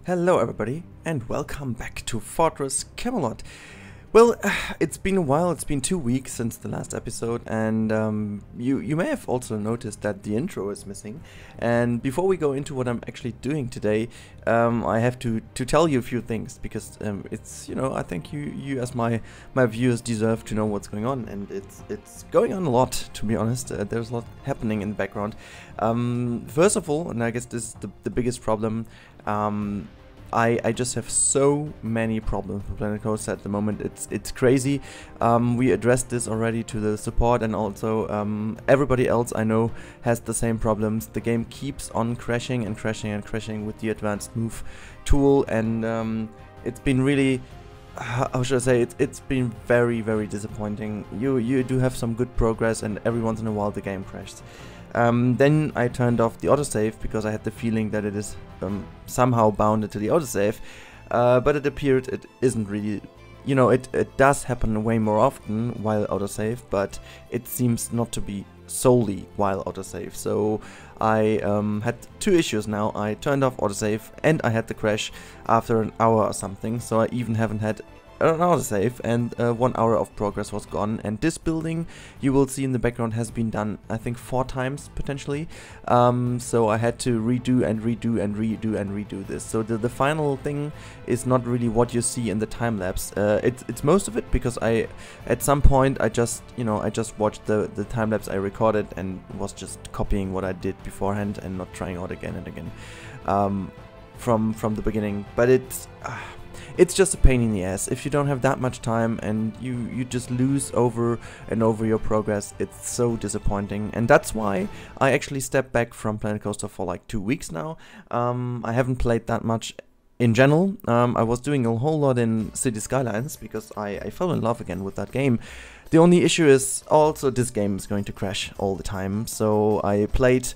Hello everybody and welcome back to Fortress Camelot. Well, it's been a while, it's been 2 weeks since the last episode, and you may have also noticed that the intro is missing. And before we go into what I'm actually doing today, I have to tell you a few things, because it's, I think you as my viewers deserve to know what's going on, and it's going on a lot, to be honest. There's a lot happening in the background. First of all, and I guess this is the biggest problem, I just have so many problems with Planet Coaster at the moment. It's crazy. We addressed this already to the support, and also everybody else I know has the same problems. The game keeps on crashing and crashing and crashing with the advanced move tool, and it's been really, how should I say, it's been very disappointing. You do have some good progress, and every once in a while the game crashes. Then I turned off the autosave because I had the feeling that it is somehow bounded to the autosave, but it appeared it isn't really, it does happen way more often while autosave, but it seems not to be solely while autosave. So I had two issues now. I turned off autosave and I had the crash after an hour or something, so I even haven't had an autosave, and 1 hour of progress was gone. And this building, you will see in the background, has been done I think 4 times potentially, so I had to redo and redo and redo and redo this. So the final thing is not really what you see in the time lapse. It's most of it, because at some point I just watched the time lapse I recorded and was just copying what I did beforehand and not trying out again and again from the beginning. But it's just a pain in the ass if you don't have that much time, and you just lose over and over your progress. It's so disappointing, and that's why I actually stepped back from Planet Coaster for like 2 weeks now. I haven't played that much in general. I was doing a whole lot in City Skylines because I fell in love again with that game. The only issue is also this game is going to crash all the time, so I played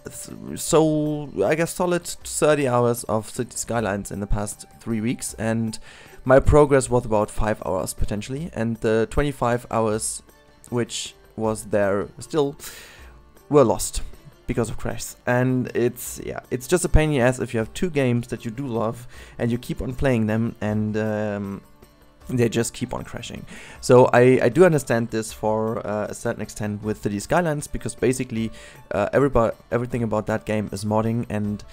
I guess solid 30 hours of City Skylines in the past 3 weeks, and my progress was about 5 hours potentially, and the 25 hours which was there still were lost because of crashes. And it's just a pain in the ass if you have 2 games that you do love and you keep on playing them, and they just keep on crashing. So I do understand this for a certain extent with City Skylines, because basically everything about that game is modding, and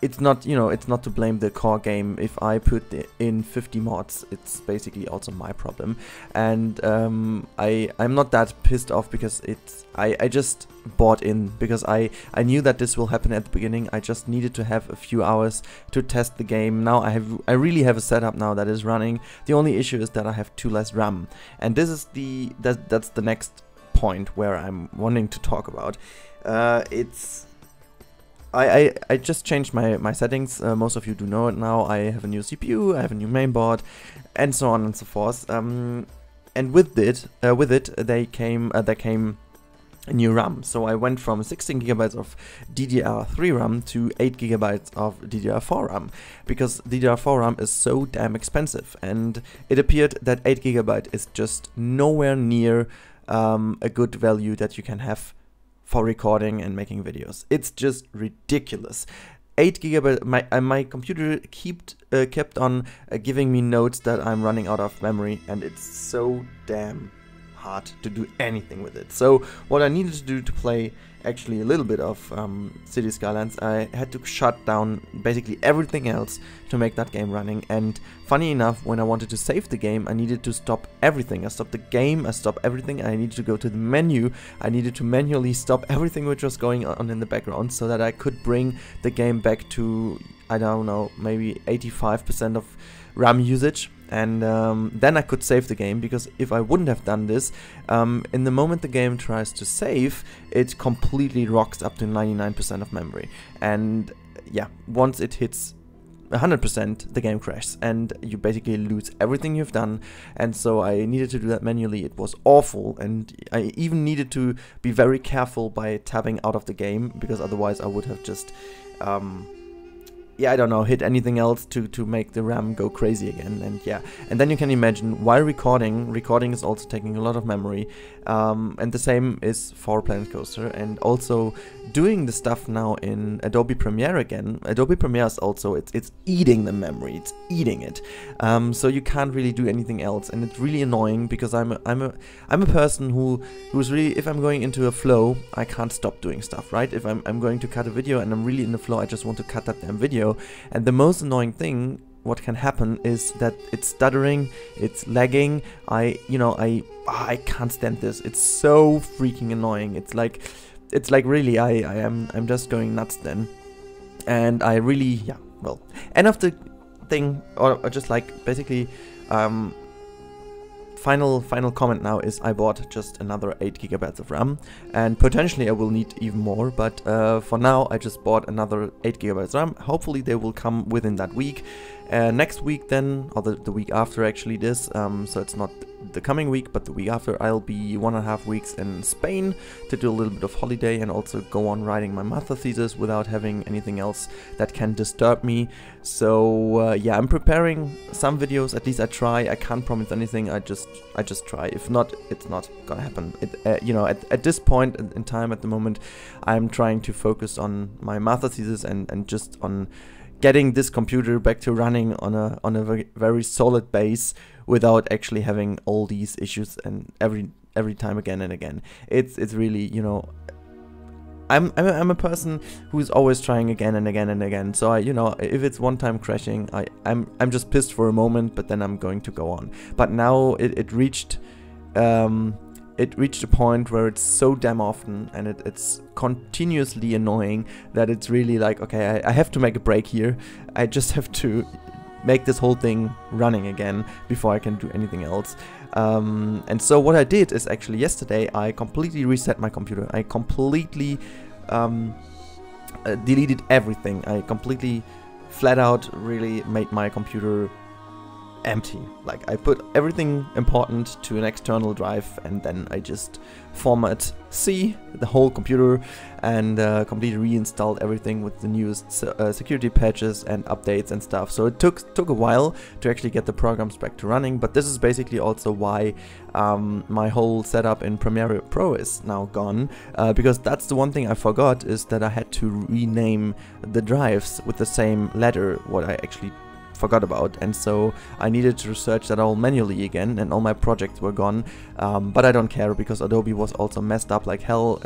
it's not to blame the core game. If I put in 50 mods, it's basically also my problem, and I'm not that pissed off, because I just bought in because I knew that this will happen at the beginning. I just needed to have a few hours to test the game. Now I really have a setup now that is running. The only issue is that I have 2 less RAM, and this is that's the next point where I'm wanting to talk about. I just changed my settings. Most of you do know it now. I have a new CPU, I have a new mainboard, and so on and so forth. And with it, there came a new RAM. So I went from 16 GB of DDR3 RAM to 8 GB of DDR4 RAM, because DDR4 RAM is so damn expensive, and it appeared that 8 GB is just nowhere near a good value that you can have for recording and making videos. It's just ridiculous. 8 GB, my computer kept on giving me notes that I'm running out of memory, and it's so damn hard to do anything with it. So what I needed to do to play actually a little bit of City Skylines, I had to shut down basically everything else to make that game running. And funny enough, when I wanted to save the game, I needed to stop everything. I stopped the game, I stopped everything, I needed to go to the menu, I needed to manually stop everything which was going on in the background, so that I could bring the game back to, I don't know, maybe 85% of RAM usage. And then I could save the game, because if I wouldn't have done this, in the moment the game tries to save, it completely rocks up to 99% of memory. And yeah, once it hits 100%, the game crashes, and you basically lose everything you've done. And so I needed to do that manually. It was awful, and I even needed to be very careful by tabbing out of the game, because otherwise I would have just yeah, I don't know, hit anything else to make the RAM go crazy again. And yeah, and then you can imagine while recording is also taking a lot of memory, and the same is for Planet Coaster. And also doing the stuff now in Adobe Premiere again. Adobe Premiere is also, it's eating the memory, it's eating it. So you can't really do anything else, and it's really annoying because I'm a person who's really, if I'm going into a flow, I can't stop doing stuff, right? If I'm going to cut a video and I'm really in the flow, I just want to cut that damn video. And the most annoying thing what can happen is that it's stuttering, it's lagging. I can't stand this. It's so freaking annoying. It's like really I'm just going nuts then. And I really, yeah, well, end of the thing, or just like basically final comment now is I bought just another 8 GB of RAM, and potentially I will need even more, but for now I just bought another 8 GB of RAM. Hopefully they will come within that week. Next week then, or the week after actually this, so it's not the coming week, but the week after, I'll be 1.5 weeks in Spain to do a little bit of holiday and also go on writing my master thesis without having anything else that can disturb me. So yeah, I'm preparing some videos, at least I try. I can't promise anything, I just try. If not, it's not gonna happen. At this point in time, at the moment, I'm trying to focus on my master thesis and just on getting this computer back to running on a very, very solid base without actually having all these issues and every time again and again. It's really, I'm a person who's always trying again and again and again. So if it's one time crashing, I'm just pissed for a moment, but then I'm going to go on. But now it reached a point where it's so damn often and it's continuously annoying that it's really like, okay, I have to make a break here. I just have to make this whole thing running again before I can do anything else. And so what I did is actually yesterday I completely reset my computer. I completely deleted everything. I completely flat out really made my computer empty. Like I put everything important to an external drive, and then I just format C the whole computer and completely reinstalled everything with the newest security patches and updates and stuff. So it took a while to actually get the programs back to running, but this is basically also why my whole setup in Premiere Pro is now gone, because that's the one thing I forgot, is that I had to rename the drives with the same letter what I actually forgot about, and so I needed to research that all manually again, and all my projects were gone. But I don't care, because Adobe was also messed up like hell.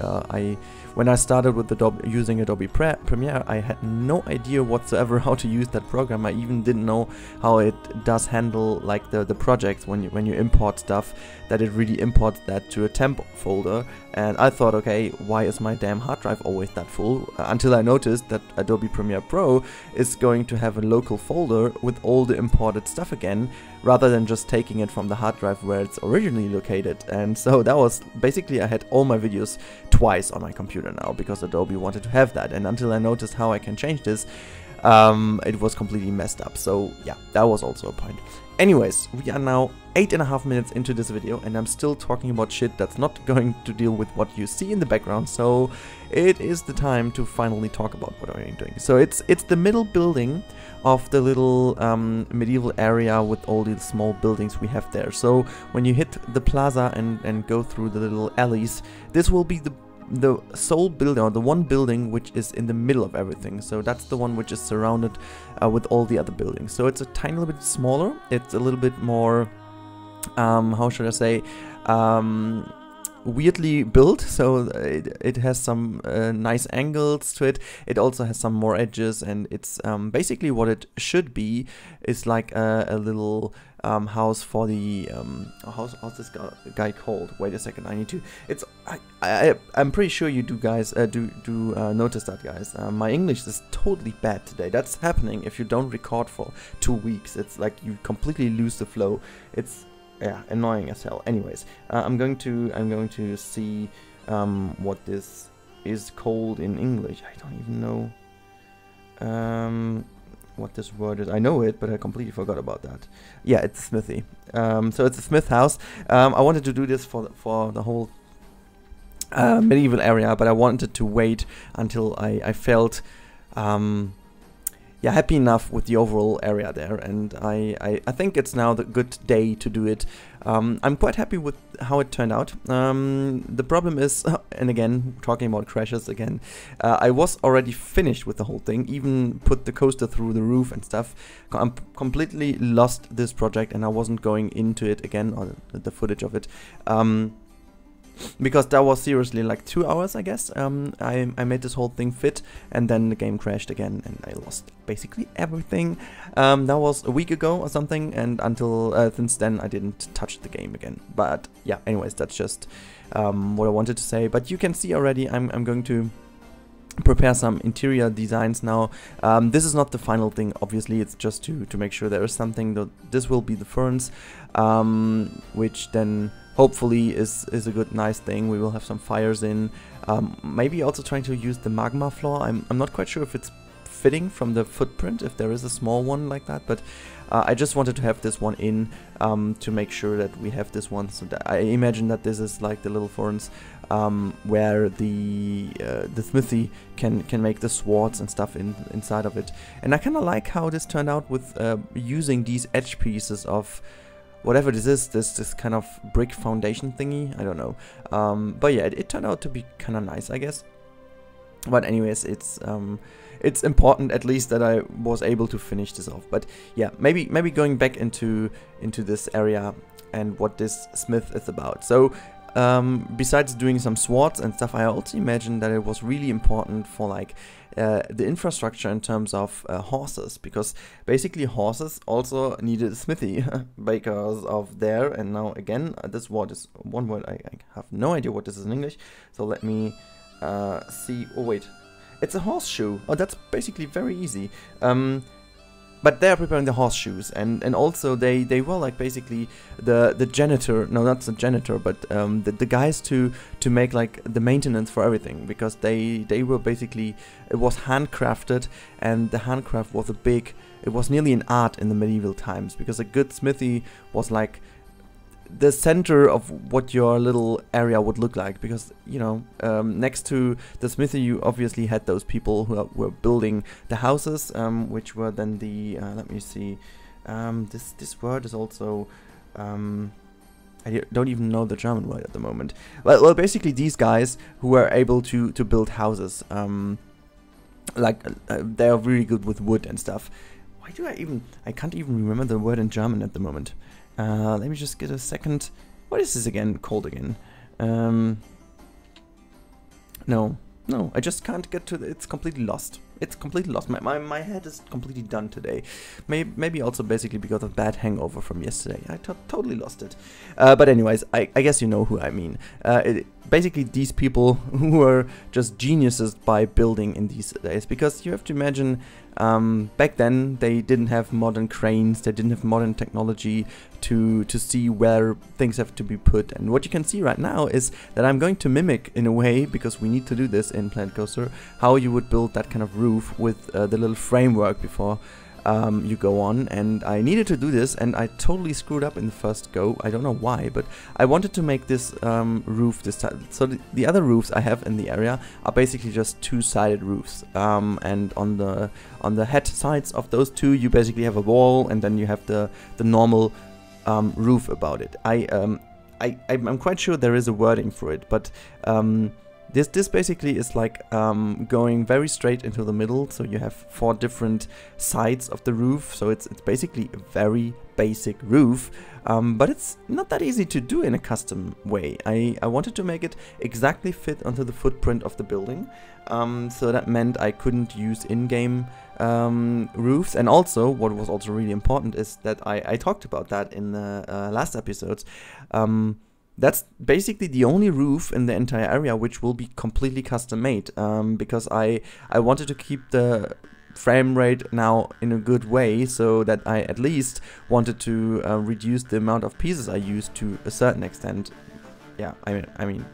When I started with using Adobe Premiere, I had no idea whatsoever how to use that program. I even didn't know how it does handle like the projects when you import stuff, that it really imports that to a temp folder. And I thought, okay, why is my damn hard drive always that full? Until I noticed that Adobe Premiere Pro is going to have a local folder with all the imported stuff again, rather than just taking it from the hard drive where it's originally located. And so that was basically, I had all my videos twice on my computer now, because Adobe wanted to have that. And until I noticed how I can change this, it was completely messed up. So yeah, that was also a point. Anyways, we are now 8.5 minutes into this video, and I'm still talking about shit that's not going to deal with what you see in the background. So it is the time to finally talk about what I'm doing. So it's the middle building of the little medieval area with all these small buildings we have there. So when you hit the plaza and go through the little alleys, this will be the sole building, or the one building which is in the middle of everything. So that's the one which is surrounded with all the other buildings. So it's a tiny little bit smaller. It's a little bit more, how should I say, weirdly built. So it has some nice angles to it. It also has some more edges, and it's basically what it should be is like a little house for the how's this guy called? Wait a second, I need to. It's I'm pretty sure you do guys do notice that, guys. My English is totally bad today. That's happening if you don't record for 2 weeks. It's like you completely lose the flow. It's annoying as hell. Anyways, I'm going to see what this is called in English. I don't even know what this word is. I know it, but I completely forgot about that. Yeah, it's smithy. So it's a smith house. I wanted to do this for the whole medieval area, but I wanted to wait until I felt yeah, happy enough with the overall area there, and I think it's now the good day to do it. I'm quite happy with how it turned out. The problem is, and again, talking about crashes again, I was already finished with the whole thing, even put the coaster through the roof and stuff. I completely lost this project, and I wasn't going into it again, or the footage of it. Because that was seriously like 2 hours, I guess. I made this whole thing fit, and then the game crashed again, and I lost basically everything. That was a week ago or something, and until since then I didn't touch the game again. But yeah, anyways, that's just what I wanted to say. But you can see already I'm going to prepare some interior designs now. This is not the final thing, obviously. It's just to make sure there is something. This will be the ferns, which then hopefully is a good, nice thing. We will have some fires in. Maybe also trying to use the magma floor. I'm not quite sure if it's fitting from the footprint, if there is a small one like that, but I just wanted to have this one in to make sure that we have this one. So that I imagine that this is like the little ferns where the smithy can make the swords and stuff inside of it. And I kind of like how this turned out with using these edge pieces of whatever this is, this kind of brick foundation thingy, I don't know. But yeah, it turned out to be kind of nice, I guess. But anyways, it's important at least that I was able to finish this off. But yeah, maybe going back into this area and what this smith is about. So besides doing some swords and stuff, I also imagine that it was really important for like the infrastructure in terms of horses, because basically horses also needed a smithy because of there. And now again, this word is one word I have no idea what this is in English, so let me see. Oh wait, it's a horseshoe. Oh, that's basically very easy. But they're preparing the horseshoes, and also they were like basically the janitor, no, not the janitor, but the guys to make like the maintenance for everything, because they were basically, it was handcrafted, and the handcraft was it was nearly an art in the medieval times, because a good smithy was like the center of what your little area would look like, because you know, next to the smithy you obviously had those people who were building the houses, which were then the let me see, this word is also I don't even know the German word at the moment. Well, basically these guys who were able to build houses, like they are really good with wood and stuff. Why do I can't even remember the word in German at the moment. Let me just get a second. What is this again called again? No, I just can't get to it's completely lost. It's completely lost. My head is completely done today. Maybe also basically because of bad hangover from yesterday. I totally lost it. But anyways, I guess you know who I mean. Basically these people who are just geniuses by building in these days, because you have to imagine back then they didn't have modern cranes, they didn't have modern technology to see where things have to be put. And what you can see right now is that I'm going to mimic in a way, because we need to do this in Planet Coaster, how you would build that kind of roof with the little framework before you go on. And I needed to do this, and I totally screwed up in the first go. I don't know why, but I wanted to make this roof this time. So the other roofs I have in the area are basically just two-sided roofs, and on the head sides of those two you basically have a wall, and then you have the normal roof about it. I'm quite sure there is a wording for it, but this basically is like going very straight into the middle, so you have 4 different sides of the roof, so it's basically a very basic roof, but it's not that easy to do in a custom way. I wanted to make it exactly fit onto the footprint of the building, so that meant I couldn't use in-game roofs. And also, what was also really important is that I talked about that in the last episodes. That's basically the only roof in the entire area which will be completely custom made, because I wanted to keep the frame rate now in a good way, so that I at least wanted to reduce the amount of pieces I used to a certain extent. yeah, I mean,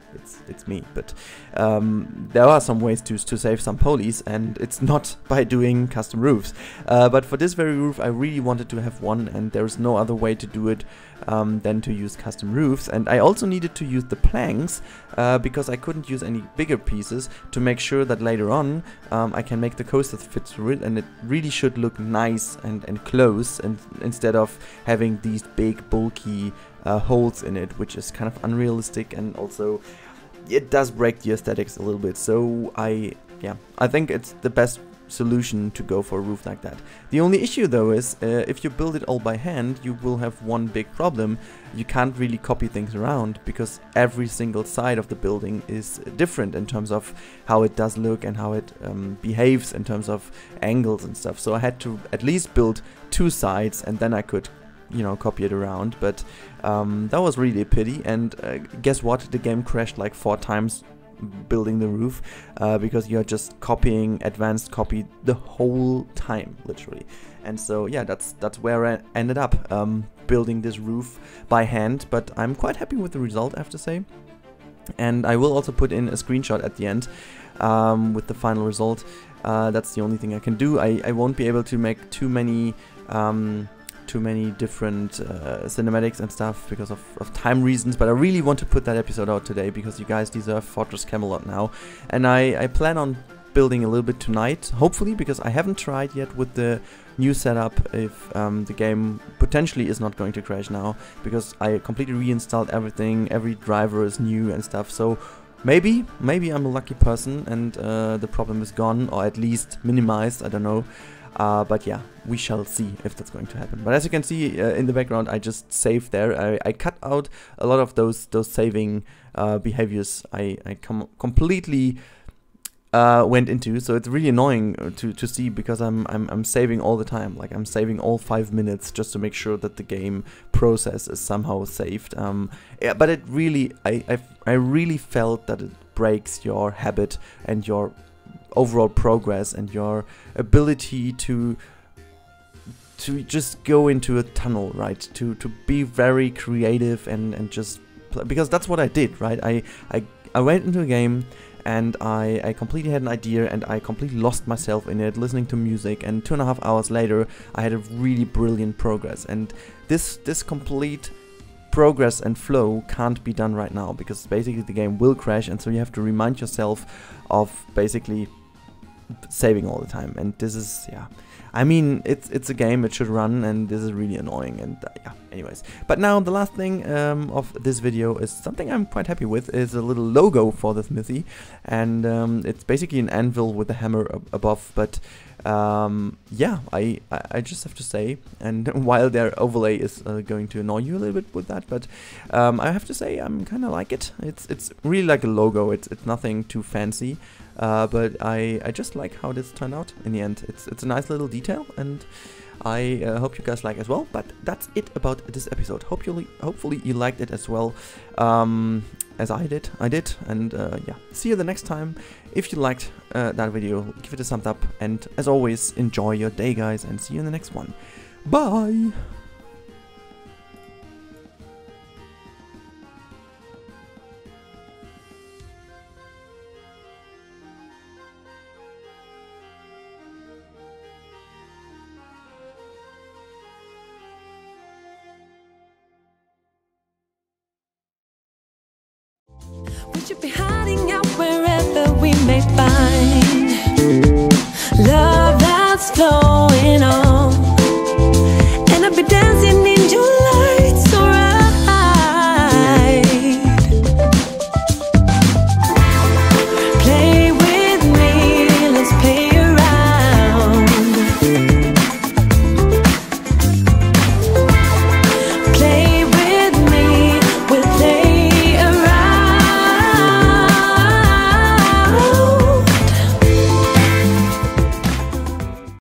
it's me, but there are some ways to save some polys, and it's not by doing custom roofs. But for this very roof, I really wanted to have one, and there's no other way to do it than to use custom roofs. And I also needed to use the planks because I couldn't use any bigger pieces to make sure that later on I can make the coaster fit through it, and it really should look nice and close, and instead of having these big bulky holes in it, which is kind of unrealistic, and also it does break the aesthetics a little bit. So I think it's the best solution to go for a roof like that. The only issue though is if you build it all by hand, you will have one big problem. You can't really copy things around because every single side of the building is different in terms of how it does look and how it behaves in terms of angles and stuff. So I had to at least build 2 sides, and then I could, you know, copy it around. But that was really a pity, and guess what, the game crashed like 4 times building the roof because you're just copying advanced copy the whole time, literally. And so yeah, that's where I ended up building this roof by hand, but I'm quite happy with the result, I have to say. And I will also put in a screenshot at the end with the final result. That's the only thing I can do. I won't be able to make too many different cinematics and stuff because of time reasons, but I really want to put that episode out today because you guys deserve Fortress Camelot now. And I plan on building a little bit tonight, hopefully, because I haven't tried yet with the new setup if the game potentially is not going to crash now, because I completely reinstalled everything, every driver is new and stuff. So maybe I'm a lucky person and the problem is gone, or at least minimized, I don't know. But yeah, we shall see if that's going to happen. But as you can see in the background, I just saved there. I cut out a lot of those saving behaviors I completely went into. So it's really annoying to see, because I'm saving all the time. Like, I'm saving all 5 minutes just to make sure that the game process is somehow saved. Yeah, but it really, I really felt that it breaks your habit and your overall progress and your ability to just go into a tunnel, right? To be very creative and just because that's what I did, right? I went into a game and I completely had an idea and I completely lost myself in it, listening to music, and 2.5 hours later I had a really brilliant progress. And this complete progress and flow can't be done right now, because basically the game will crash, and so you have to remind yourself of basically saving all the time. And this is, yeah, I mean, it's a game, it should run, and this is really annoying. And yeah, anyways, but now the last thing of this video is something I'm quite happy with, is a little logo for the smithy, and it's basically an anvil with a hammer above. But yeah, I just have to say, and while their overlay is going to annoy you a little bit with that, but I have to say I'm kind of like it. It's really like a logo. It's nothing too fancy, but I just like how this turned out in the end. It's a nice little detail, and I hope you guys like as well. But that's it about this episode. Hopefully you liked it as well, as I did. And yeah, see you the next time. If you liked that video, give it a thumbs up, and as always, enjoy your day, guys, and see you in the next one. Bye! We should be hiding out wherever we may find